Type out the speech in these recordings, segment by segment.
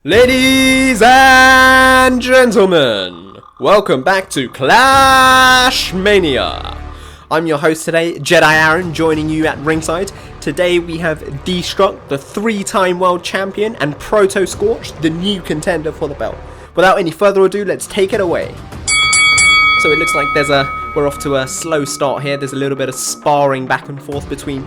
Ladies and gentlemen, welcome back to Clash Mania. I'm your host today, Jedi Aaron, joining you at ringside. Today we have Destruct, the 3-time world champion, and Proto Scorch, the new contender for the belt. Without any further ado, let's take it away. So it looks like we're off to a slow start here. There's a little bit of sparring back and forth between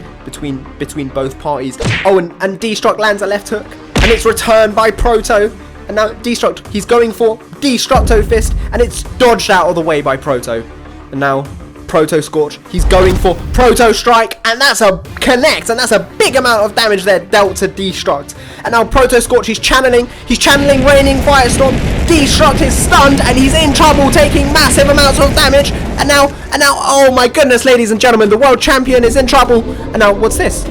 both parties. Oh, and Destruct lands a left hook. And it's returned by Proto. And now Destruct, he's going for Destructo Fist. And it's dodged out of the way by Proto. And now Proto Scorch, he's going for Proto Strike. And that's a connect. And that's a big amount of damage there dealt to Destruct. And now Proto Scorch, he's channeling Raining Firestorm. Destruct is stunned and he's in trouble, taking massive amounts of damage. And now, oh my goodness, ladies and gentlemen, the world champion is in trouble. And now, what's this?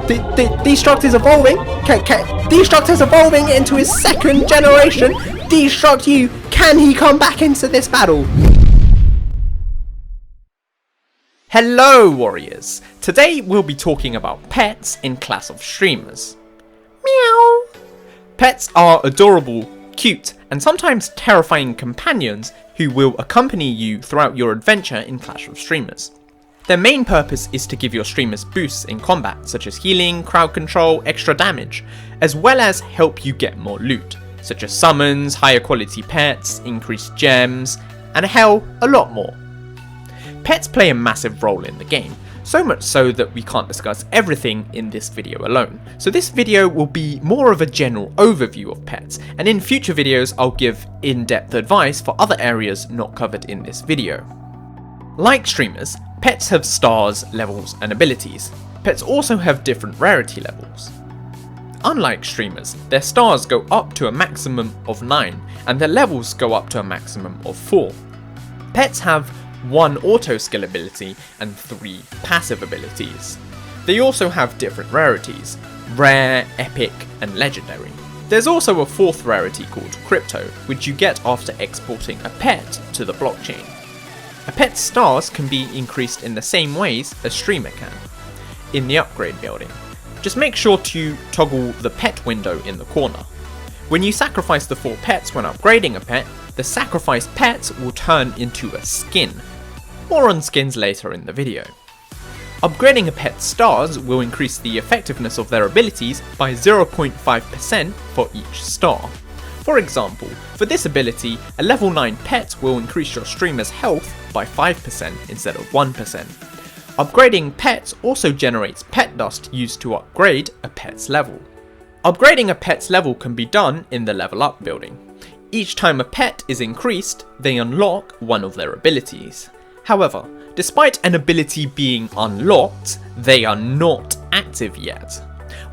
Destruct is evolving. Destruct is evolving into his second generation. Destruct U, can he come back into this battle? Hello warriors. Today we'll be talking about pets in Clash of Streamers. Meow. Pets are adorable, cute, and sometimes terrifying companions who will accompany you throughout your adventure in Clash of Streamers. Their main purpose is to give your streamers boosts in combat, such as healing, crowd control, extra damage, as well as help you get more loot, such as summons, higher quality pets, increased gems, and hell, a lot more. Pets play a massive role in the game, so much so that we can't discuss everything in this video alone. So this video will be more of a general overview of pets, and in future videos I'll give in-depth advice for other areas not covered in this video. Like streamers, pets have stars, levels, and abilities. Pets also have different rarity levels. Unlike streamers, their stars go up to a maximum of 9, and their levels go up to a maximum of 4. Pets have 1 auto skill ability and 3 passive abilities. They also have different rarities: rare, epic, and legendary. There's also a 4th rarity called crypto, which you get after exporting a pet to the blockchain. A pet's stars can be increased in the same ways a streamer can, in the upgrade building. Just make sure to toggle the pet window in the corner. When you sacrifice the 4 pets when upgrading a pet, the sacrificed pets will turn into a skin. More on skins later in the video. Upgrading a pet's stars will increase the effectiveness of their abilities by 0.5% for each star. For example, for this ability, a level 9 pet will increase your streamer's health by 5% instead of 1%. Upgrading pets also generates pet dust used to upgrade a pet's level. Upgrading a pet's level can be done in the level up building. Each time a pet is increased, they unlock one of their abilities. However, despite an ability being unlocked, they are not active yet.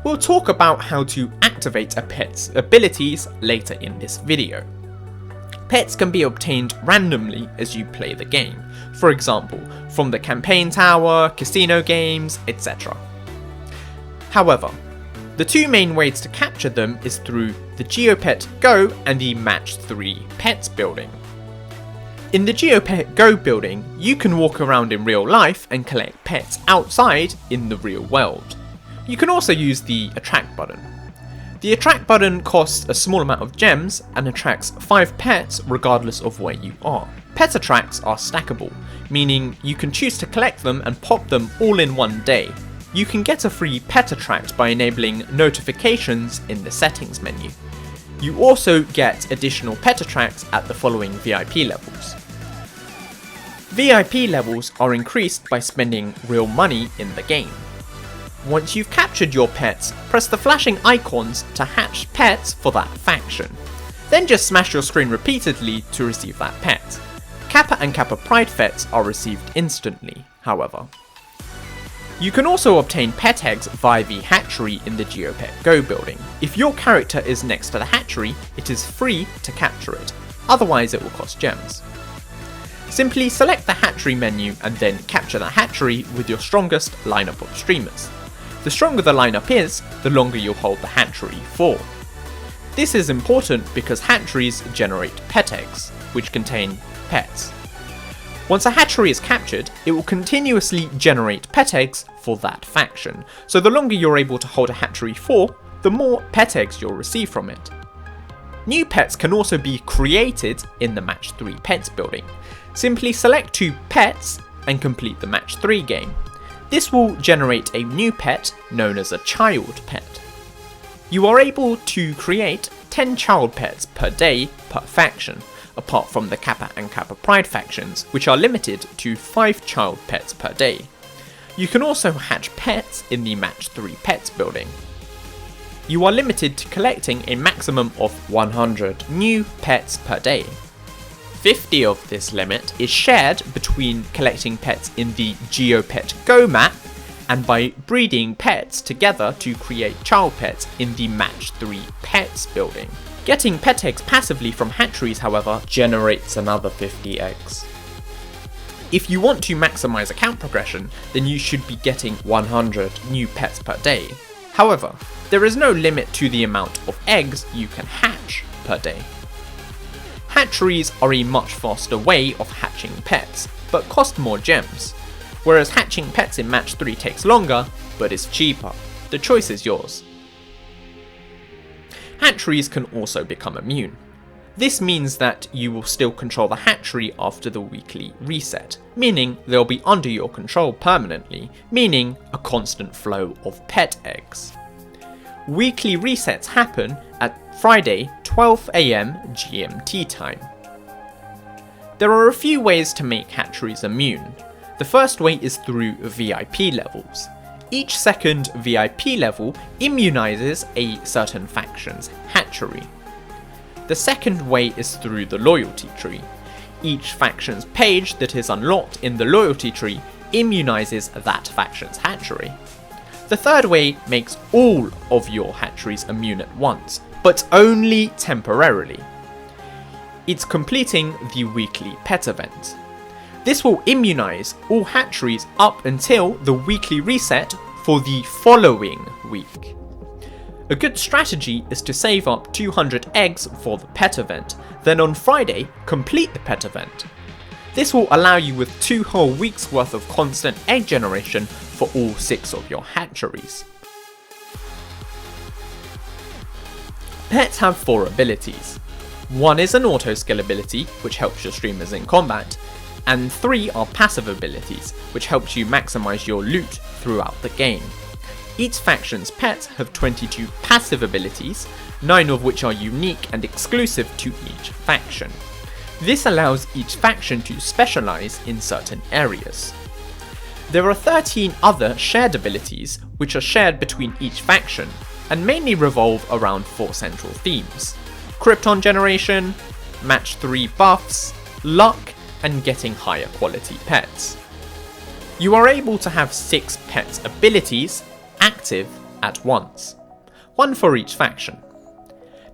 We'll talk about how to activate a pet's abilities later in this video. Pets can be obtained randomly as you play the game, for example, from the campaign tower, casino games, etc. However, the 2 main ways to capture them is through the GeoPet Go and the Match 3 Pets building. In the GeoPet Go building, you can walk around in real life and collect pets outside in the real world. You can also use the attract button. The attract button costs a small amount of gems and attracts 5 pets regardless of where you are. Pet attracts are stackable, meaning you can choose to collect them and pop them all in one day. You can get a free pet attract by enabling notifications in the settings menu. You also get additional pet attracts at the following VIP levels. VIP levels are increased by spending real money in the game. Once you've captured your pets, press the flashing icons to hatch pets for that faction. Then just smash your screen repeatedly to receive that pet. Kappa and Kappa Pride pets are received instantly, however. You can also obtain pet eggs via the Hatchery in the GeoPet Go building. If your character is next to the Hatchery, it is free to capture it, otherwise it will cost gems. Simply select the Hatchery menu and then capture the Hatchery with your strongest lineup of streamers. The stronger the lineup is, the longer you'll hold the Hatchery for. This is important because hatcheries generate pet eggs, which contain pets. Once a hatchery is captured, it will continuously generate pet eggs for that faction, so the longer you're able to hold a hatchery for, the more pet eggs you'll receive from it. New pets can also be created in the Match 3 Pets building. Simply select 2 pets and complete the Match 3 game. This will generate a new pet known as a child pet. You are able to create 10 child pets per day per faction, apart from the Kappa and Kappa Pride factions, which are limited to 5 child pets per day. You can also hatch pets in the Match 3 Pets building. You are limited to collecting a maximum of 100 new pets per day. 50 of this limit is shared between collecting pets in the GeoPet Go map and by breeding pets together to create child pets in the Match 3 Pets building. Getting pet eggs passively from hatcheries, however, generates another 50 eggs. If you want to maximize account progression, then you should be getting 100 new pets per day. However, there is no limit to the amount of eggs you can hatch per day. Hatcheries are a much faster way of hatching pets, but cost more gems, whereas hatching pets in Match 3 takes longer, but is cheaper. The choice is yours. Hatcheries can also become immune. This means that you will still control the hatchery after the weekly reset, meaning they'll be under your control permanently, meaning a constant flow of pet eggs. Weekly resets happen at Friday 12 AM GMT time. There are a few ways to make hatcheries immune. The first way is through VIP levels. Each second VIP level immunizes a certain faction's hatchery. The second way is through the loyalty tree. Each faction's page that is unlocked in the loyalty tree immunizes that faction's hatchery. The third way makes all of your hatcheries immune at once, but only temporarily. It's completing the weekly pet event. This will immunize all hatcheries up until the weekly reset for the following week. A good strategy is to save up 200 eggs for the pet event, then on Friday complete the pet event. This will allow you with 2 whole weeks worth of constant egg generation for all 6 of your hatcheries. Pets have 4 abilities. 1 is an auto skill ability, which helps your streamers in combat, and 3 are passive abilities, which helps you maximize your loot throughout the game. Each faction's pets have 22 passive abilities, 9 of which are unique and exclusive to each faction. This allows each faction to specialize in certain areas. There are 13 other shared abilities, which are shared between each faction, and mainly revolve around 4 central themes: Krypton generation, Match 3 buffs, luck, and getting higher quality pets. You are able to have 6 pets abilities active at once, 1 for each faction.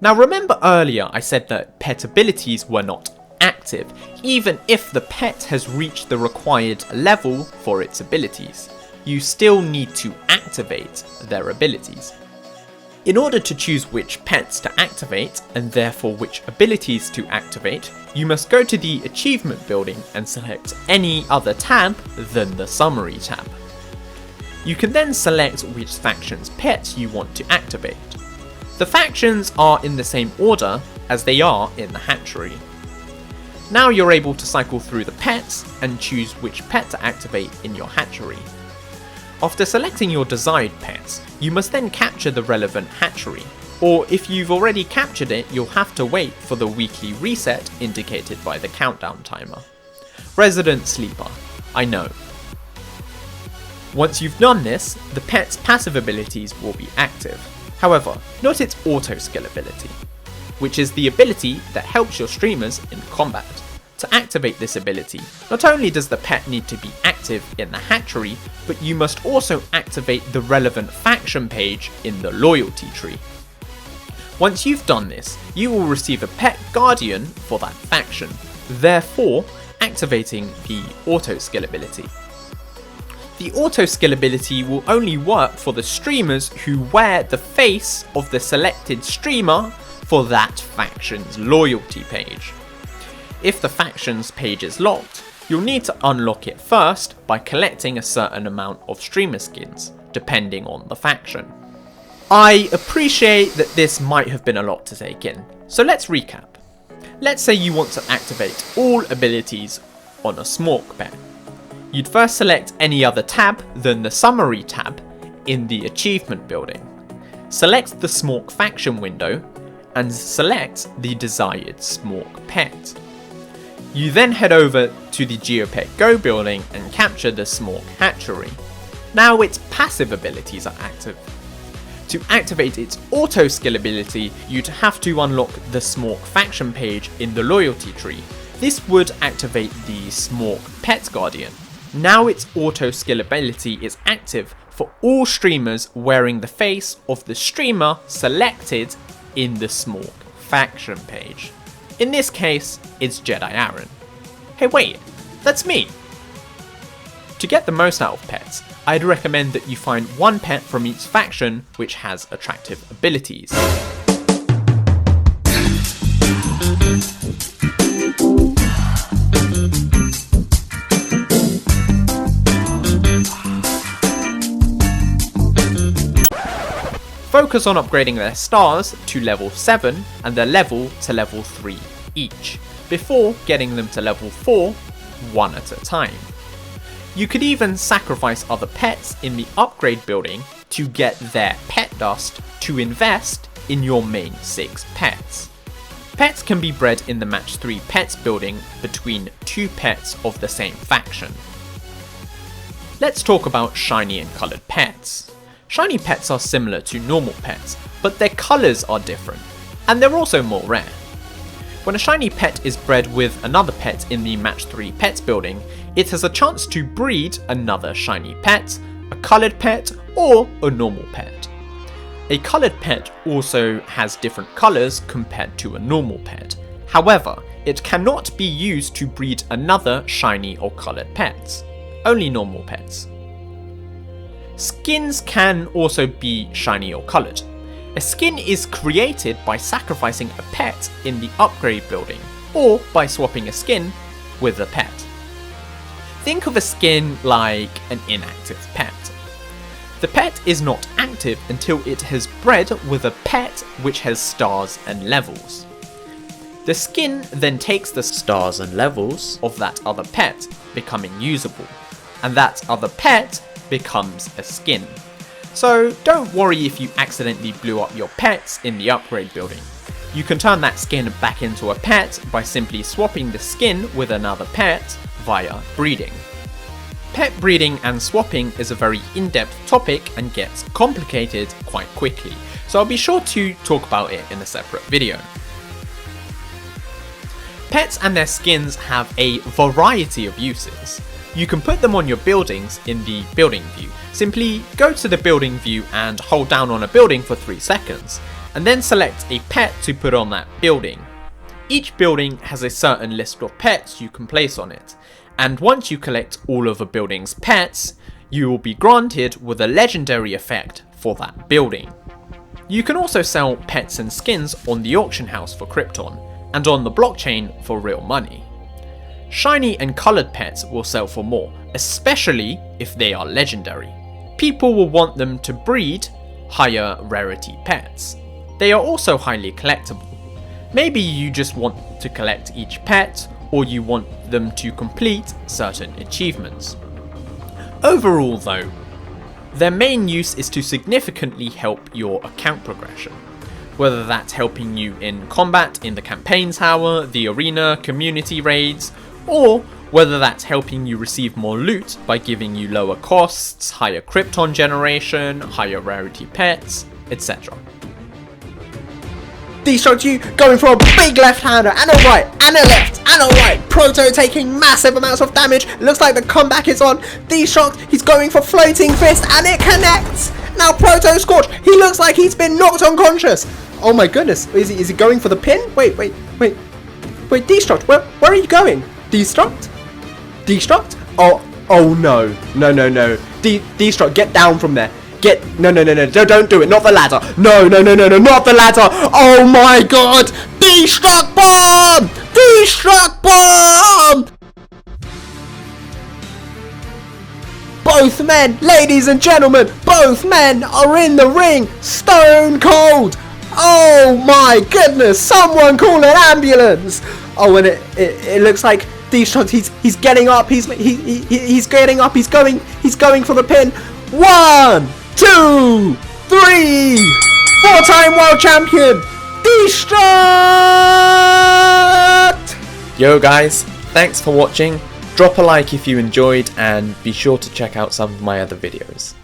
Now remember earlier I said that pet abilities were not active, even if the pet has reached the required level for its abilities. You still need to activate their abilities. In order to choose which pets to activate, and therefore which abilities to activate, you must go to the achievement building and select any other tab than the summary tab. You can then select which faction's pet you want to activate. The factions are in the same order as they are in the hatchery. Now you're able to cycle through the pets and choose which pet to activate in your hatchery. After selecting your desired pets, you must then capture the relevant hatchery, or if you've already captured it, you'll have to wait for the weekly reset indicated by the countdown timer. Resident Sleeper, I know. Once you've done this, the pet's passive abilities will be active. However, not its auto skill ability, which is the ability that helps your streamers in combat. To activate this ability, not only does the pet need to be active in the hatchery, but you must also activate the relevant faction page in the loyalty tree. Once you've done this, you will receive a pet guardian for that faction, therefore activating the auto skill ability. The auto skill ability will only work for the streamers who wear the face of the selected streamer for that faction's loyalty page. If the faction's page is locked, you'll need to unlock it first by collecting a certain amount of streamer skins, depending on the faction. I appreciate that this might have been a lot to take in, so let's recap. Let's say you want to activate all abilities on a Smork pet. You'd first select any other tab than the Summary tab in the Achievement building. Select the Smork faction window and select the desired Smork pet. You then head over to the Geopet Go building and capture the Smork Hatchery. Now its passive abilities are active. To activate its auto skill ability, you'd have to unlock the Smork faction page in the loyalty tree. This would activate the Smork Pet Guardian. Now its auto skill ability is active for all streamers wearing the face of the streamer selected in the Smork faction page. In this case, it's Jedi Aaron. Hey wait, that's me! To get the most out of pets, I'd recommend that you find one pet from each faction which has attractive abilities. Focus on upgrading their stars to level 7 and their level to level 3 each, before getting them to level 4, one at a time. You could even sacrifice other pets in the upgrade building to get their pet dust to invest in your main 6 pets. Pets can be bred in the match 3 pets building between 2 pets of the same faction. Let's talk about shiny and coloured pets. Shiny pets are similar to normal pets, but their colours are different, and they're also more rare. When a shiny pet is bred with another pet in the match 3 pets building, it has a chance to breed another shiny pet, a coloured pet, or a normal pet. A coloured pet also has different colours compared to a normal pet. However, it cannot be used to breed another shiny or coloured pet, only normal pets. Skins can also be shiny or coloured. A skin is created by sacrificing a pet in the upgrade building, or by swapping a skin with a pet. Think of a skin like an inactive pet. The pet is not active until it has bred with a pet which has stars and levels. The skin then takes the stars and levels of that other pet, becoming usable, and that other pet becomes a skin. So don't worry if you accidentally blew up your pets in the upgrade building. You can turn that skin back into a pet by simply swapping the skin with another pet via breeding. Pet breeding and swapping is a very in-depth topic and gets complicated quite quickly, so I'll be sure to talk about it in a separate video. Pets and their skins have a variety of uses. You can put them on your buildings in the building view. Simply go to the building view and hold down on a building for 3 seconds, and then select a pet to put on that building. Each building has a certain list of pets you can place on it, and once you collect all of a building's pets, you will be granted with a legendary effect for that building. You can also sell pets and skins on the auction house for Krypton, and on the blockchain for real money. Shiny and coloured pets will sell for more, especially if they are legendary. People will want them to breed higher rarity pets. They are also highly collectible. Maybe you just want to collect each pet, or you want them to complete certain achievements. Overall though, their main use is to significantly help your account progression. Whether that's helping you in combat in the campaign tower, the arena, community raids, or whether that's helping you receive more loot by giving you lower costs, higher Krypton generation, higher rarity pets, etc. These shots you going for a big left-hander and a right and a left and a right. Proto taking massive amounts of damage. Looks like the comeback is on. These shots he's going for floating fist and it connects. Now Proto scorch. He looks like he's been knocked unconscious. Oh my goodness. Is he going for the pin? Wait. Destruct. Where are you going? Destruct? Oh no. Destruct, get down from there. No, don't do it, not the ladder. No, not the ladder. Oh my god. Destruct bomb! Both men, ladies and gentlemen, both men are in the ring, stone cold. Oh my goodness, someone call an ambulance. Oh, and it looks like D-Shock, he's getting up, he's getting up, he's going for the pin. 1, 2, 3, 4-time world champion, D-Shock! Yo guys, thanks for watching. Drop a like if you enjoyed and be sure to check out some of my other videos.